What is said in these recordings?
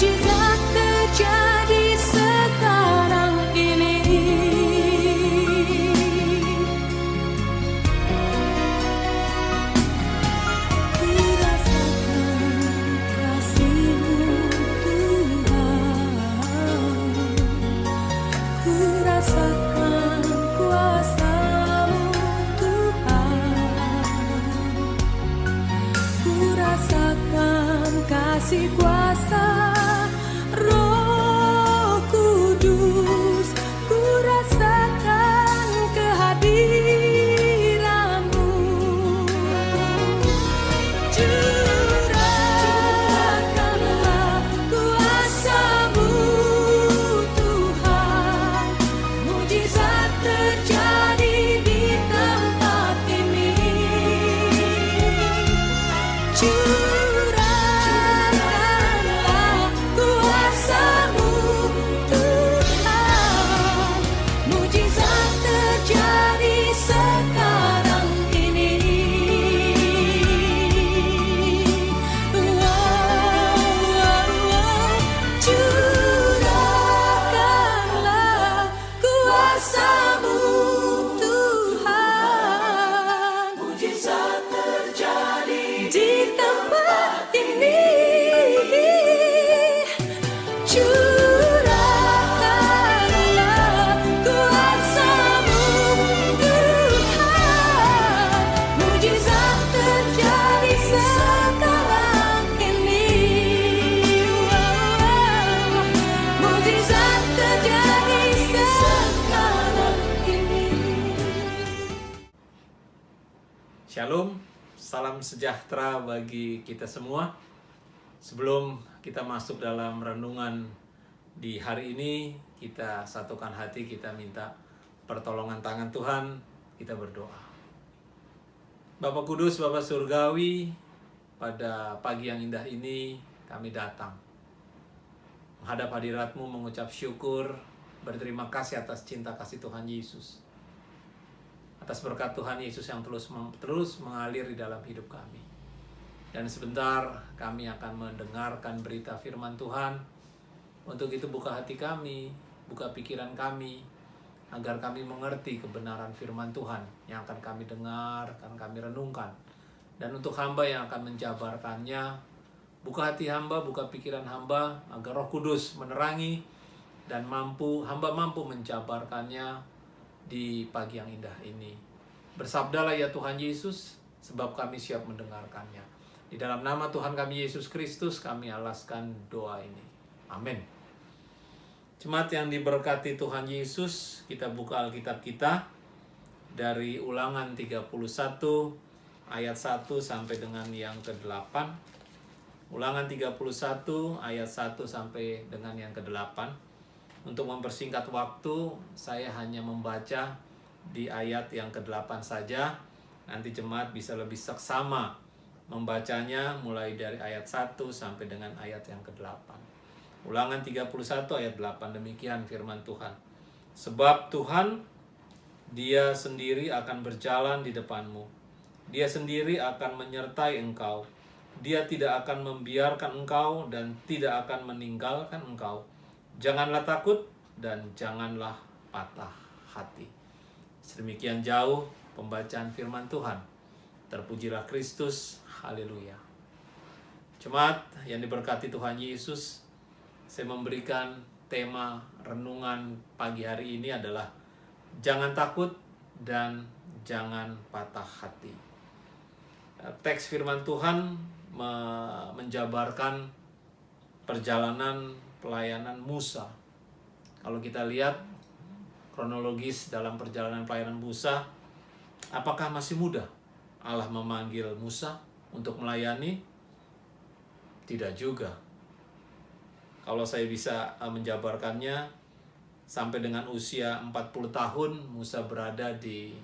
mujizat terjadi sekarang ini. Ku rasakan kasih-Mu Tuhan, ku rasakan kuasa-Mu Tuhan, ku rasakan kasih kuasa Roh Kudus, ku rasakan kehadiran-Mu. Curahkanlah kuasa-Mu Tuhan, mujizat terjadi di tempat ini. Curahkanlah kuasa-Mu Tuhan, mujizat terjadi sekarang ini. Curahkanlah kuasa-Mu Tuhan, mujizat terjadi di tempat ini. Curahkanlah kuasa-Mu Tuhan, mujizat terjadi sekarang ini. Mujizat terjadi sekarang ini. Shalom, salam sejahtera bagi kita semua. Sebelum kita masuk dalam renungan di hari ini, kita satukan hati, kita minta pertolongan tangan Tuhan, kita berdoa. Bapa Kudus, Bapa Surgawi, pada pagi yang indah ini kami datang menghadap hadirat-Mu, mengucap syukur, berterima kasih atas cinta kasih Tuhan Yesus, atas berkat Tuhan Yesus yang terus mengalir di dalam hidup kami. Dan sebentar kami akan mendengarkan berita firman Tuhan. Untuk itu buka hati kami, buka pikiran kami, agar kami mengerti kebenaran firman Tuhan yang akan kami dengar, akan kami renungkan. Dan untuk hamba yang akan menjabarkannya, buka hati hamba, buka pikiran hamba, agar Roh Kudus menerangi dan hamba mampu menjabarkannya di pagi yang indah ini. Bersabdalah ya Tuhan Yesus, sebab kami siap mendengarkannya. Di dalam nama Tuhan kami Yesus Kristus, kami alaskan doa ini. Amin. Jemaat yang diberkati Tuhan Yesus, kita buka Alkitab kita dari Ulangan 31 ayat 1 sampai dengan yang ke-8. Ulangan 31 ayat 1 sampai dengan yang ke-8. Untuk mempersingkat waktu, saya hanya membaca di ayat yang ke-8 saja. Nanti jemaat bisa lebih seksama membacanya mulai dari ayat 1 sampai dengan ayat yang ke-8. Ulangan 31 ayat 8, demikian firman Tuhan. Sebab Tuhan, Dia sendiri akan berjalan di depanmu. Dia sendiri akan menyertai engkau. Dia tidak akan membiarkan engkau dan tidak akan meninggalkan engkau. Janganlah takut dan janganlah patah hati. Sedemikian jauh pembacaan firman Tuhan. Terpujilah Kristus. Haleluya. Jemaat yang diberkati Tuhan Yesus, saya memberikan tema renungan pagi hari ini adalah jangan takut dan jangan patah hati. Teks firman Tuhan menjabarkan perjalanan pelayanan Musa. Kalau kita lihat kronologis dalam perjalanan pelayanan Musa, apakah masih mudah Allah memanggil Musa untuk melayani? Tidak juga. Kalau saya bisa menjabarkannya, sampai dengan usia 40 tahun Musa berada di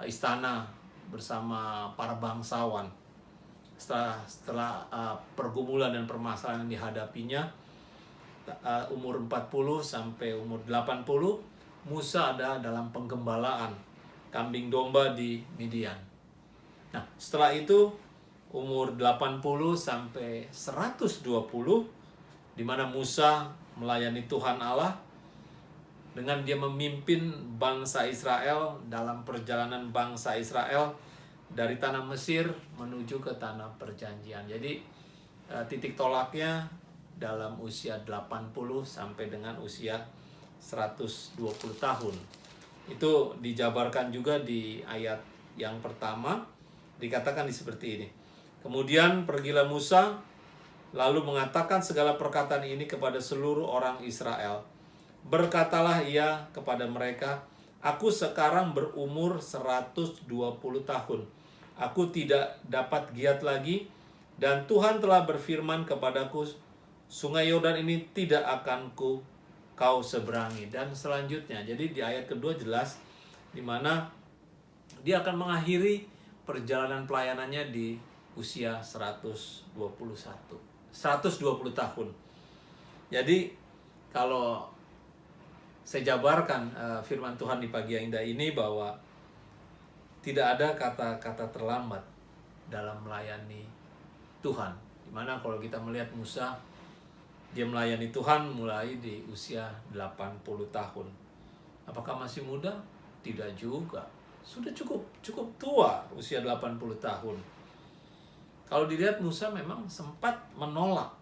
istana bersama para bangsawan. Setelah pergumulan dan permasalahan yang dihadapinya, umur 40 sampai umur 80, Musa ada dalam penggembalaan kambing domba di Midian. Nah, setelah itu umur 80 sampai 120, di mana Musa melayani Tuhan Allah dengan dia memimpin bangsa Israel dalam perjalanan bangsa Israel dari tanah Mesir menuju ke tanah perjanjian. Jadi titik tolaknya dalam usia 80 sampai dengan usia 120 tahun. Itu dijabarkan juga di ayat yang pertama, dikatakan seperti ini. Kemudian pergilah Musa, lalu mengatakan segala perkataan ini kepada seluruh orang Israel. Berkatalah ia kepada mereka, aku sekarang berumur 120 tahun. Aku tidak dapat giat lagi, dan Tuhan telah berfirman kepadaku, sungai Yordan ini tidak akan kau seberangi. Dan selanjutnya, jadi di ayat kedua jelas, di mana dia akan mengakhiri perjalanan pelayanannya di usia 120 tahun. Jadi kalau saya jabarkan firman Tuhan di pagi yang indah ini bahwa tidak ada kata-kata terlambat dalam melayani Tuhan. Dimana kalau kita melihat Musa, dia melayani Tuhan mulai di usia 80 tahun. Apakah masih muda? Tidak juga. Sudah cukup tua usia 80 tahun. Kalau dilihat Musa memang sempat menolak.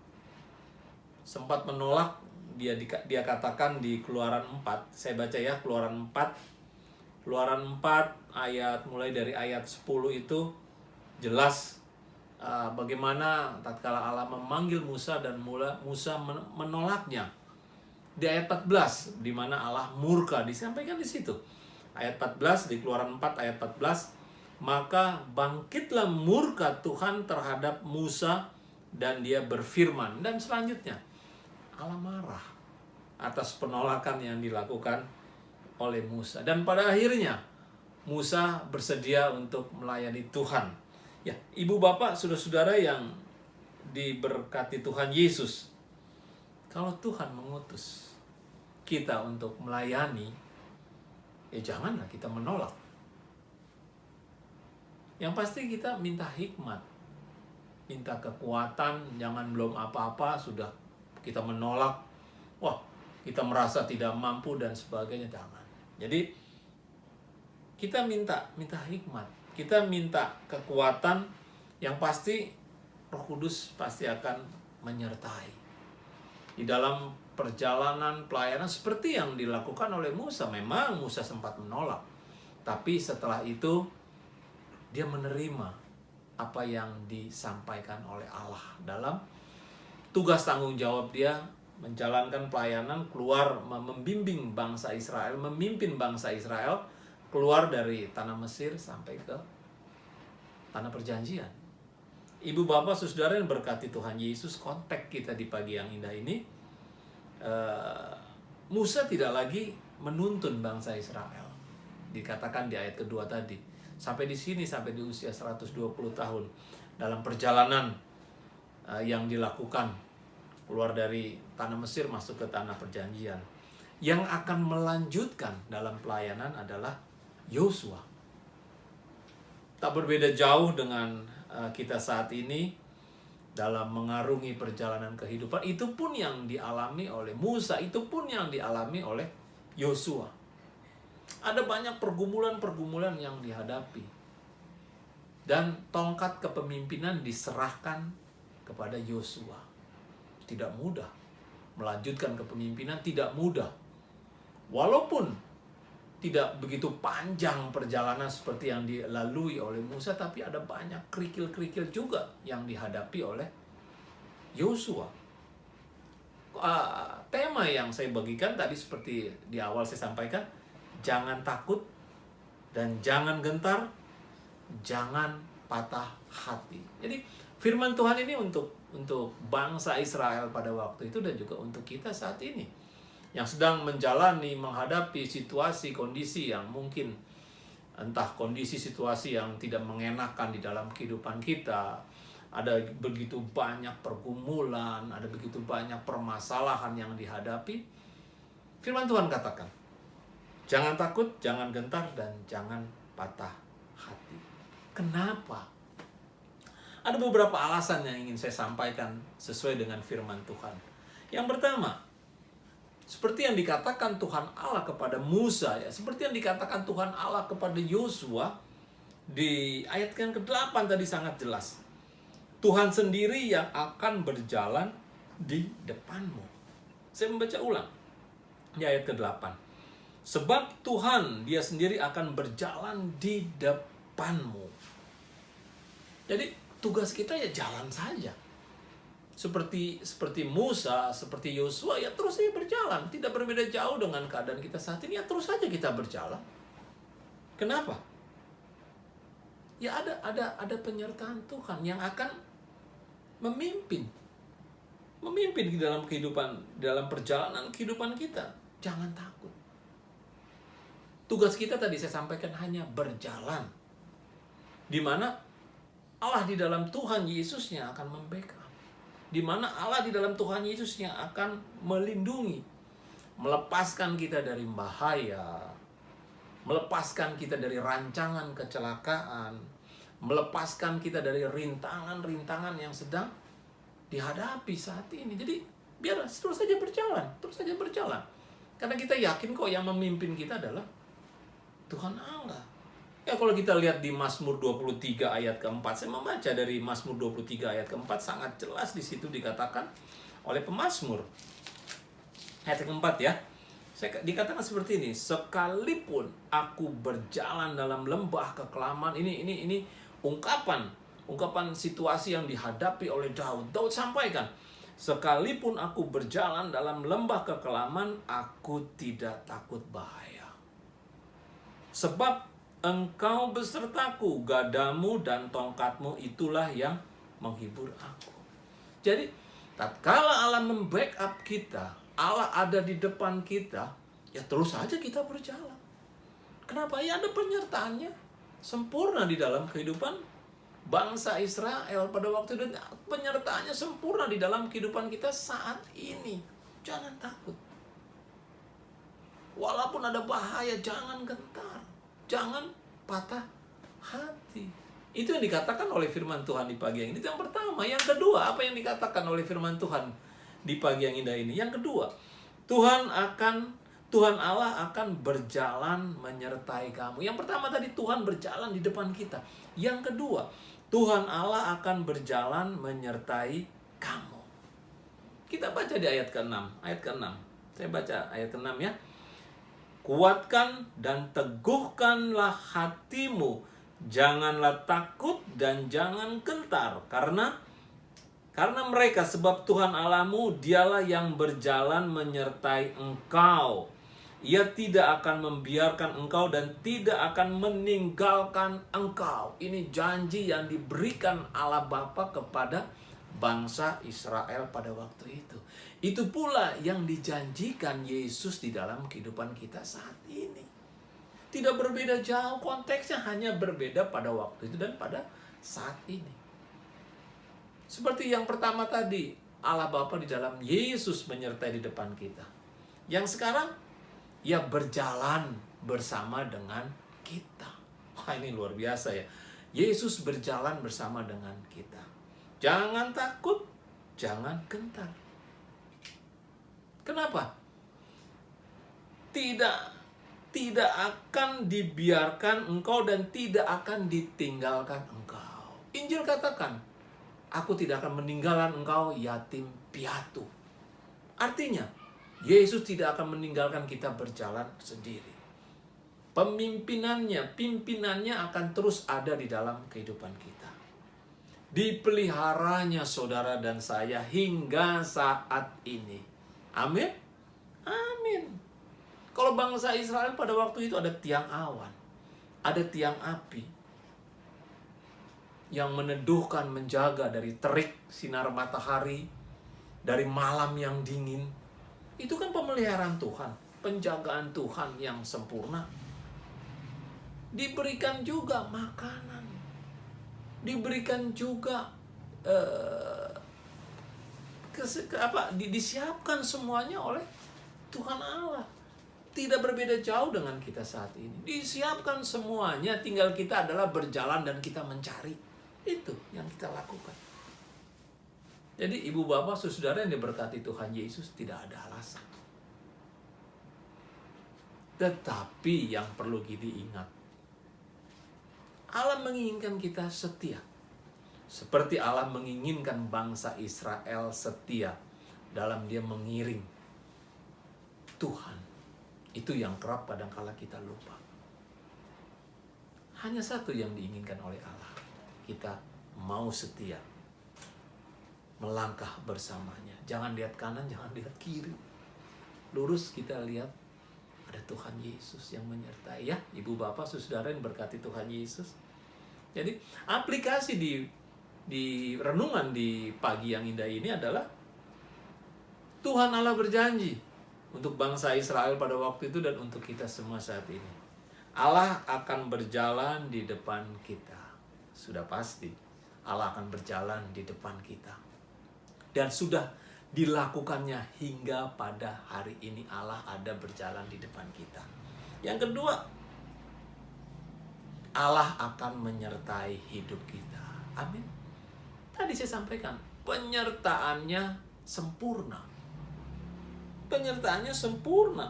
Dia katakan di Keluaran 4. Saya baca ya, Keluaran 4. Keluaran 4 mulai dari ayat 10 itu jelas bagaimana tatkala Allah memanggil Musa dan Musa menolaknya. Di ayat 14 di mana Allah murka, disampaikan di situ. Ayat 14 di Keluaran 4 ayat 14, maka bangkitlah murka Tuhan terhadap Musa dan dia berfirman. Dan selanjutnya Allah marah atas penolakan yang dilakukan oleh Musa. Dan pada akhirnya Musa bersedia untuk melayani Tuhan. Ya, ibu bapak, saudara-saudara yang diberkati Tuhan Yesus, kalau Tuhan mengutus kita untuk melayani, ya janganlah kita menolak. Yang pasti kita minta hikmat, minta kekuatan, jangan belum apa-apa sudah kita menolak. Wah, kita merasa tidak mampu dan sebagainya, jangan. Jadi kita minta hikmat, kita minta kekuatan, yang pasti Roh Kudus pasti akan menyertai di dalam perjalanan pelayanan seperti yang dilakukan oleh Musa. Memang Musa sempat menolak, tapi setelah itu dia menerima apa yang disampaikan oleh Allah dalam tugas tanggung jawab dia menjalankan pelayanan, keluar membimbing bangsa Israel, memimpin bangsa Israel keluar dari tanah Mesir sampai ke tanah perjanjian. Ibu bapak saudara yang berkati Tuhan Yesus, konteks kita di pagi yang indah ini, Musa tidak lagi menuntun bangsa Israel. Dikatakan di ayat kedua tadi, sampai di sini, sampai di usia 120 tahun dalam perjalanan yang dilakukan keluar dari tanah Mesir masuk ke tanah perjanjian. Yang akan melanjutkan dalam pelayanan adalah Yosua. Tak berbeda jauh dengan kita saat ini dalam mengarungi perjalanan kehidupan. Itu pun yang dialami oleh Musa, itu pun yang dialami oleh Yosua. Ada banyak pergumulan-pergumulan yang dihadapi. Dan tongkat kepemimpinan diserahkan kepada Yosua. Tidak mudah. Melanjutkan kepemimpinan tidak mudah. Walaupun tidak begitu panjang perjalanan seperti yang dilalui oleh Musa, tapi ada banyak kerikil-kerikil juga yang dihadapi oleh Yosua. Tema yang saya bagikan tadi seperti di awal saya sampaikan, jangan takut dan jangan gentar, jangan patah hati. Jadi firman Tuhan ini untuk bangsa Israel pada waktu itu dan juga untuk kita saat ini yang sedang menghadapi situasi, kondisi yang mungkin entah kondisi situasi yang tidak mengenakan di dalam kehidupan kita. Ada begitu banyak pergumulan, ada begitu banyak permasalahan yang dihadapi. Firman Tuhan katakan, jangan takut, jangan gentar, dan jangan patah hati. Kenapa? Ada beberapa alasan yang ingin saya sampaikan sesuai dengan firman Tuhan. Yang pertama, seperti yang dikatakan Tuhan Allah kepada Musa, ya, seperti yang dikatakan Tuhan Allah kepada Yosua di ayat yang ke-8 tadi sangat jelas. Tuhan sendiri yang akan berjalan di depanmu. Saya membaca ulang di ayat ke-8. Sebab Tuhan dia sendiri akan berjalan di depanmu. Jadi tugas kita ya jalan saja. Seperti Musa, seperti Yosua, ya terus saja berjalan. Tidak berbeda jauh dengan keadaan kita saat ini, ya terus saja kita berjalan. Kenapa? Ya ada penyertaan Tuhan yang akan memimpin di dalam kehidupan, dalam perjalanan kehidupan kita. Jangan takut. Tugas kita tadi saya sampaikan hanya berjalan. Di mana Allah di dalam Tuhan Yesusnya akan membackup. Di mana Allah di dalam Tuhan Yesusnya akan melindungi, melepaskan kita dari bahaya, melepaskan kita dari rancangan kecelakaan, melepaskan kita dari rintangan-rintangan yang sedang dihadapi saat ini. Jadi biar terus saja berjalan. Karena kita yakin kok yang memimpin kita adalah Tuhan Allah. Ya kalau kita lihat di Mazmur 23 ayat keempat, saya membaca dari Mazmur 23 ayat keempat, sangat jelas di situ dikatakan oleh pemazmur. Ayat keempat ya. Dikatakan seperti ini, sekalipun aku berjalan dalam lembah kekelaman, ini ungkapan situasi yang dihadapi oleh Daud. Daud sampaikan, sekalipun aku berjalan dalam lembah kekelaman, aku tidak takut bahaya. Sebab engkau besertaku, gadamu dan tongkatmu itulah yang menghibur aku. Jadi, tatkala Allah membackup kita, Allah ada di depan kita, ya terus saja kita berjalan. Kenapa? Ya ada penyertaannya sempurna di dalam kehidupan bangsa Israel pada waktu itu. Penyertaannya sempurna di dalam kehidupan kita saat ini. Jangan takut. Walaupun ada bahaya, jangan gentar. Jangan patah hati. Itu yang dikatakan oleh firman Tuhan di pagi yang ini. Itu yang pertama. Yang kedua, apa yang dikatakan oleh firman Tuhan di pagi yang indah ini? Yang kedua, Tuhan Allah akan berjalan menyertai kamu. Yang pertama tadi, Tuhan berjalan di depan kita. Yang kedua, Tuhan Allah akan berjalan menyertai kamu. Kita baca di ayat ke-6. Ayat ke-6. Saya baca ayat ke-6 ya. Kuatkan dan teguhkanlah hatimu, janganlah takut dan jangan gentar, karena mereka, sebab Tuhan Allahmu dialah yang berjalan menyertai engkau. Ia tidak akan membiarkan engkau dan tidak akan meninggalkan engkau. Ini janji yang diberikan Allah Bapa kepada bangsa Israel pada waktu itu. Itu pula yang dijanjikan Yesus di dalam kehidupan kita saat ini. Tidak berbeda jauh, konteksnya hanya berbeda pada waktu itu dan pada saat ini. Seperti yang pertama tadi, Allah Bapa di dalam Yesus menyertai di depan kita. Yang sekarang, ia berjalan bersama dengan kita. Wah, ini luar biasa ya. Yesus berjalan bersama dengan kita. Jangan takut, jangan gentar. Kenapa? Tidak akan dibiarkan engkau dan tidak akan ditinggalkan engkau. Injil katakan, aku tidak akan meninggalkan engkau yatim piatu. Artinya, Yesus tidak akan meninggalkan kita berjalan sendiri. Pimpinannya akan terus ada di dalam kehidupan kita. Dipeliharanya saudara dan saya hingga saat ini. Amin? Amin. Kalau bangsa Israel pada waktu itu ada tiang awan, ada tiang api yang meneduhkan, menjaga dari terik sinar matahari, dari malam yang dingin. Itu kan pemeliharaan Tuhan, penjagaan Tuhan yang sempurna. Diberikan juga makanan, diberikan juga disiapkan semuanya oleh Tuhan Allah. Tidak berbeda jauh dengan kita saat ini. Disiapkan semuanya, tinggal kita adalah berjalan dan kita mencari. Itu yang kita lakukan. Jadi ibu bapak saudara yang diberkati Tuhan Yesus tidak ada alasan. Tetapi yang perlu kita ingat, Allah menginginkan kita setia. Seperti Allah menginginkan bangsa Israel setia dalam dia mengiring Tuhan. Itu yang kerap kadangkala kita lupa. Hanya satu yang diinginkan oleh Allah. Kita mau setia. Melangkah bersamanya. Jangan lihat kanan, jangan lihat kiri. Lurus kita lihat ada Tuhan Yesus yang menyertai. Ya, ibu bapak saudara yang berkati Tuhan Yesus. Jadi aplikasi di renungan di pagi yang indah ini adalah Tuhan Allah berjanji untuk bangsa Israel pada waktu itu dan untuk kita semua saat ini. Allah akan berjalan di depan kita. Sudah pasti Allah akan berjalan di depan kita. Dan sudah dilakukannya hingga pada hari ini Allah ada berjalan di depan kita. Yang kedua, Allah akan menyertai hidup kita. Amin. Tadi saya sampaikan, penyertaannya sempurna. Penyertaannya sempurna.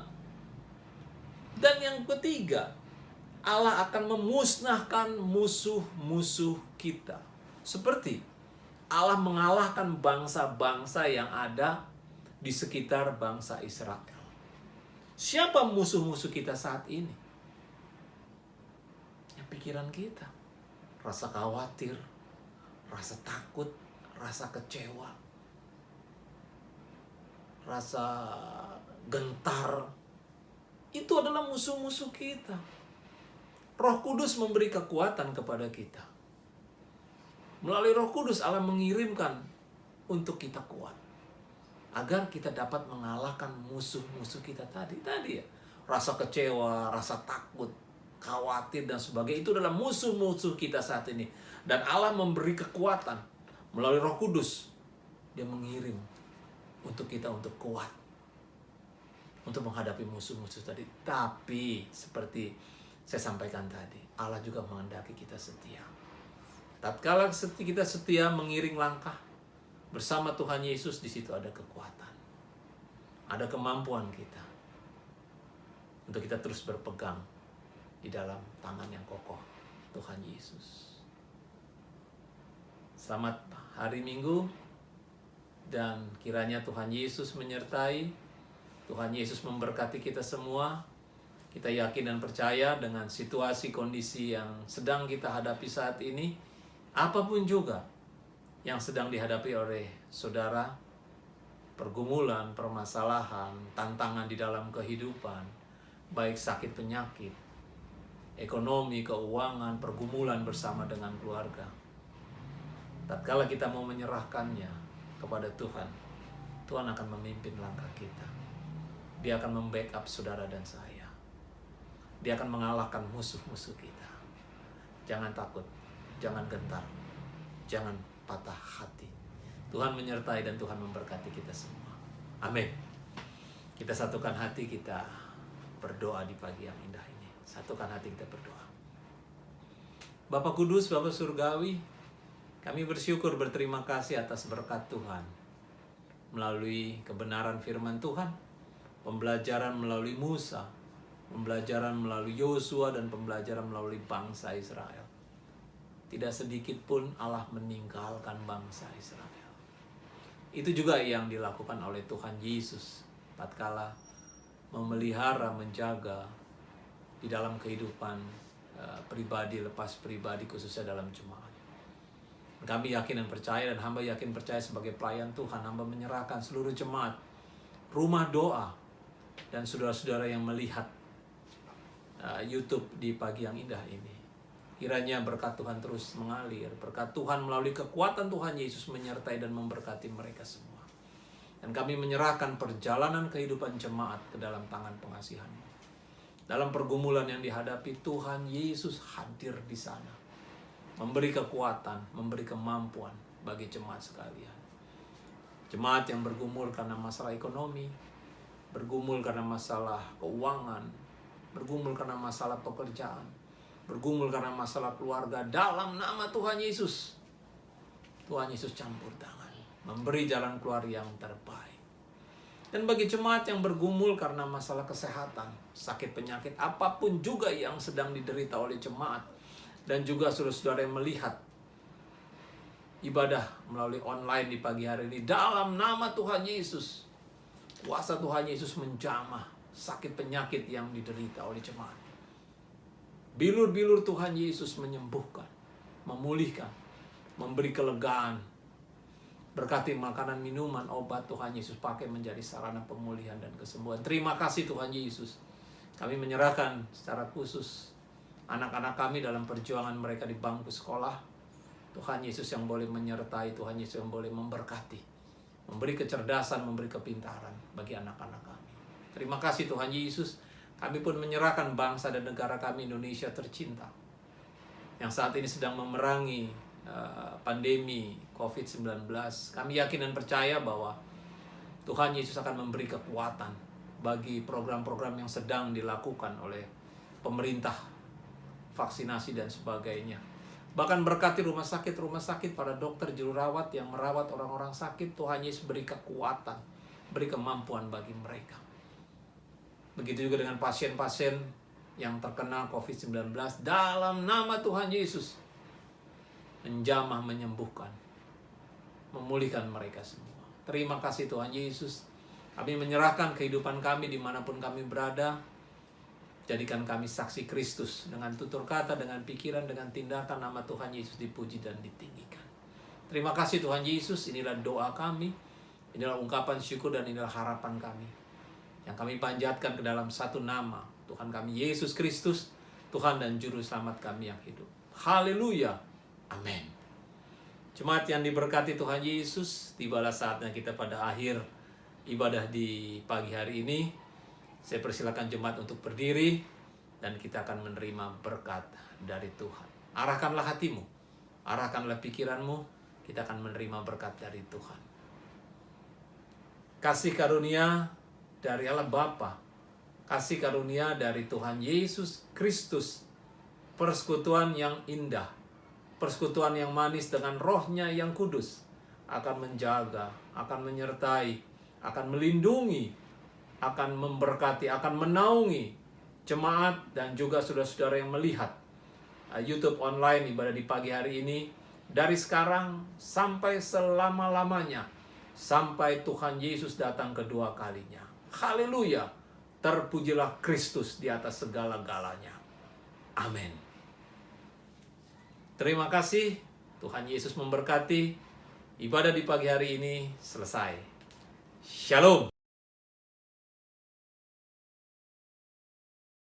Dan yang ketiga, Allah akan memusnahkan musuh-musuh kita. Seperti Allah mengalahkan bangsa-bangsa yang ada di sekitar bangsa Israel. Siapa musuh-musuh kita saat ini? Ya, pikiran kita. Rasa khawatir, rasa takut, rasa kecewa, rasa gentar. Itu adalah musuh-musuh kita. Roh Kudus memberi kekuatan kepada kita. Melalui Roh Kudus Allah mengirimkan untuk kita kuat. Agar kita dapat mengalahkan musuh-musuh kita tadi ya. Rasa kecewa, rasa takut, khawatir dan sebagainya. Itu adalah musuh-musuh kita saat ini. Dan Allah memberi kekuatan melalui Roh Kudus. Dia mengirim untuk kita untuk kuat. Untuk menghadapi musuh-musuh tadi. Tapi seperti saya sampaikan tadi, Allah juga menghendaki kita setia. Tatkala kita setia mengiring langkah bersama Tuhan Yesus, di situ ada kekuatan. Ada kemampuan kita untuk kita terus berpegang di dalam tangan yang kokoh Tuhan Yesus. Selamat hari Minggu dan kiranya Tuhan Yesus menyertai. Tuhan Yesus memberkati kita semua. Kita yakin dan percaya dengan situasi kondisi yang sedang kita hadapi saat ini, apapun juga yang sedang dihadapi oleh saudara, pergumulan, permasalahan, tantangan di dalam kehidupan, baik sakit penyakit, ekonomi, keuangan, pergumulan bersama dengan keluarga. Tatkala kita mau menyerahkannya kepada Tuhan, Tuhan akan memimpin langkah kita. Dia akan membackup saudara dan saya. Dia akan mengalahkan musuh-musuh kita. Jangan takut. Jangan gentar, jangan patah hati. Tuhan menyertai dan Tuhan memberkati kita semua. Amin. Kita satukan hati, kita berdoa di pagi yang indah ini. Satukan hati kita berdoa. Bapa Kudus, Bapa Surgawi, kami bersyukur, berterima kasih atas berkat Tuhan. Melalui kebenaran firman Tuhan, pembelajaran melalui Musa, pembelajaran melalui Yosua, dan pembelajaran melalui bangsa Israel. Tidak sedikit pun Allah meninggalkan bangsa Israel. Itu juga yang dilakukan oleh Tuhan Yesus tatkala memelihara, menjaga di dalam kehidupan pribadi, lepas pribadi, khususnya dalam jemaat. Kami yakin dan percaya, dan hamba yakin percaya sebagai pelayan Tuhan, hamba menyerahkan seluruh jemaat, rumah doa, dan saudara-saudara yang melihat YouTube di pagi yang indah ini. Kiranya berkat Tuhan terus mengalir. Berkat Tuhan melalui kekuatan Tuhan Yesus menyertai dan memberkati mereka semua. Dan kami menyerahkan perjalanan kehidupan jemaat ke dalam tangan pengasihan-Mu. Dalam pergumulan yang dihadapi, Tuhan Yesus hadir di sana. Memberi kekuatan, memberi kemampuan bagi jemaat sekalian. Jemaat yang bergumul karena masalah ekonomi, bergumul karena masalah keuangan, bergumul karena masalah pekerjaan, bergumul karena masalah keluarga, dalam nama Tuhan Yesus. Tuhan Yesus campur tangan. memberi jalan keluar yang terbaik. Dan bagi jemaat yang bergumul karena masalah kesehatan, sakit penyakit, apapun juga yang sedang diderita oleh jemaat, dan juga saudara-saudara yang melihat ibadah melalui online di pagi hari ini, dalam nama Tuhan Yesus, kuasa Tuhan Yesus menjamah sakit penyakit yang diderita oleh jemaat. Bilur-bilur Tuhan Yesus menyembuhkan, memulihkan, memberi kelegaan. Berkati makanan, minuman, obat Tuhan Yesus pakai menjadi sarana pemulihan dan kesembuhan. Terima kasih Tuhan Yesus. Kami menyerahkan secara khusus anak-anak kami dalam perjuangan mereka di bangku sekolah. Tuhan Yesus yang boleh menyertai, Tuhan Yesus yang boleh memberkati, memberi kecerdasan, memberi kepintaran bagi anak-anak kami. Terima kasih Tuhan Yesus. Kami pun menyerahkan bangsa dan negara kami Indonesia tercinta, yang saat ini sedang memerangi pandemi COVID-19. Kami yakin dan percaya bahwa Tuhan Yesus akan memberi kekuatan bagi program-program yang sedang dilakukan oleh pemerintah, vaksinasi dan sebagainya. Bahkan berkati rumah sakit, para dokter, juru rawat yang merawat orang-orang sakit. Tuhan Yesus beri kekuatan, beri kemampuan bagi mereka. Begitu juga dengan pasien-pasien yang terkena COVID-19. Dalam nama Tuhan Yesus, menjamah, menyembuhkan, memulihkan mereka semua. Terima kasih Tuhan Yesus. Kami menyerahkan kehidupan kami dimanapun kami berada. Jadikan kami saksi Kristus dengan tutur kata, dengan pikiran, dengan tindakan. Nama Tuhan Yesus dipuji dan ditinggikan. Terima kasih Tuhan Yesus. Inilah doa kami, inilah ungkapan syukur, dan inilah harapan kami yang kami panjatkan ke dalam satu nama, Tuhan kami Yesus Kristus, Tuhan dan Juru Selamat kami yang hidup. Haleluya. Amin. Jemaat yang diberkati Tuhan Yesus, tibalah saatnya kita pada akhir ibadah di pagi hari ini. Saya persilakan jemaat untuk berdiri dan kita akan menerima berkat dari Tuhan. Arahkanlah hatimu, arahkanlah pikiranmu, kita akan menerima berkat dari Tuhan. Kasih karunia dari Allah Bapa, kasih karunia dari Tuhan Yesus Kristus, persekutuan yang indah, persekutuan yang manis dengan Roh-Nya yang kudus, akan menjaga, akan menyertai, akan melindungi, akan memberkati, akan menaungi jemaat dan juga saudara-saudara yang melihat YouTube online ibadah di pagi hari ini, dari sekarang sampai selama-lamanya, sampai Tuhan Yesus datang kedua kalinya. Haleluya. Terpujilah Kristus di atas segala-galanya. Amin. Terima kasih. Tuhan Yesus memberkati. Ibadah di pagi hari ini selesai. Shalom.